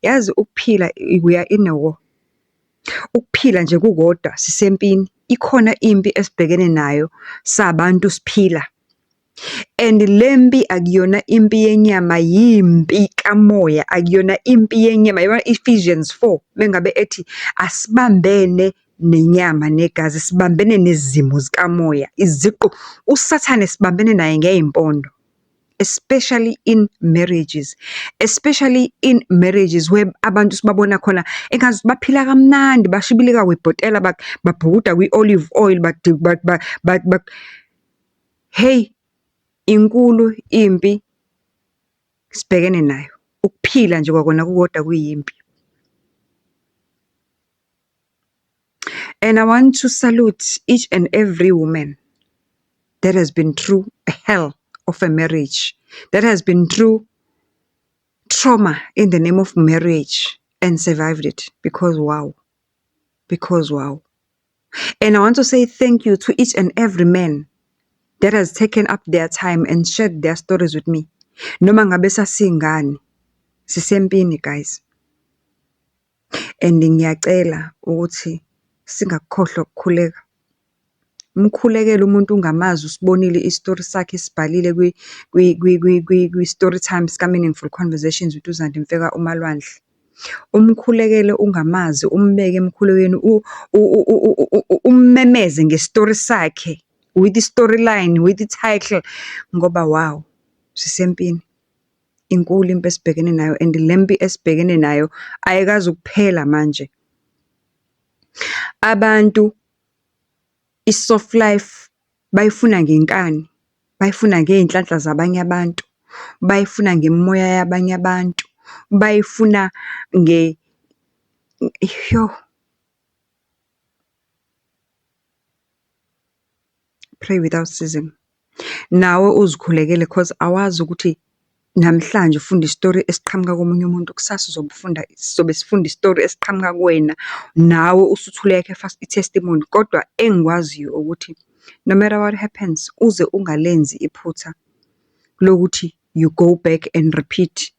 Yazi ukuphila, we are in a war. Ukuphila nje kukodwa sisempini. Ikhona impi esibhekene nayo sabantu siphila. And lempi akuyona impi yenyama, yimpi kamoya, akuyona impi yenyama. Yabona Ephesians 4 mengabe ethi asibambene nenyama negazi, sibambene nezimo zikamoya, iziqu usathane sibambene naye ngeyimpondo. Especially in marriages, where abantu sibabona khona engazi baphila kamnandi, bashibilika kwibhotela, babhukuda kwi-olive oil, hey, inkulu impi sibhekene nayo. Ukuphila nje kwakona kukodwa kuyimpi. And I want to salute each and every woman that has been through a hell of a marriage, that has been through trauma in the name of marriage and survived it, because wow. And I want to say thank you to each and every man that has taken up their time and shared their stories with me. Noma ngabe sasingani, sisempini guys. And ngiyacela ukuthi singakukhohlwa ukukhuleka. Mkhulekele umuntu ungamazi, usibonile istory sakhe sibhalile kwi story times ka Meaningful Conversations with uZandi Mfeka uMalwandle. Umkhulekele ungamazi, umbeke emkhulekweni, ummemeze ngestory sakhe, with the storyline, with the title, ngoba wow, sisempini. Inkulu impi esibhekene nayo, and lempi esibhekene nayo ayikazi ukuphela manje. Abantu i-soft life bayifuna ngenkani, bayifuna ngey'nhlanhla zabanye abantu, bayifuna ngemimoya yabanye abantu, bayifuna pray without ceasing. Nawe uzikhulekele cause awazi ukuthi namhlanje ufunda istory esiqhamuka komunye umuntu, kusasa sizobe sifunda istory esiqhamuka kuwena, nawe usuthuleke first i-testimony. Kodwa engikwaziyo ukuthi no matter what happens, uze ungalenzi iphutha lokuthi you go back and repeat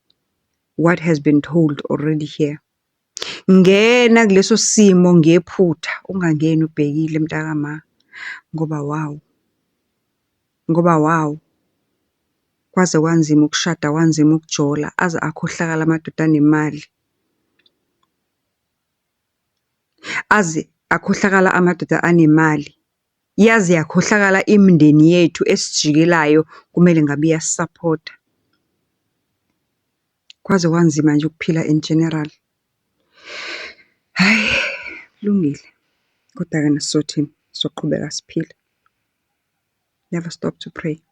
what has been told already here. Ngena kuleso simo ngephutha, ungangeni ubhekile mntakama, ngoba wow. Kwaze kwanzima ukushada, kwanzima ukujola, aze akhohlakala amadoda anemali. Aze akhohlakala amadoda anemali. Yaze yakhohlakala imindeni yethu esijikelayo kumele ngabe iyasupporta. Kwaze kwanzima nje ukuphila in general. Hayi, kulungile. Kodwa-ke nasothini soqhubeka siphile. Never stop to pray.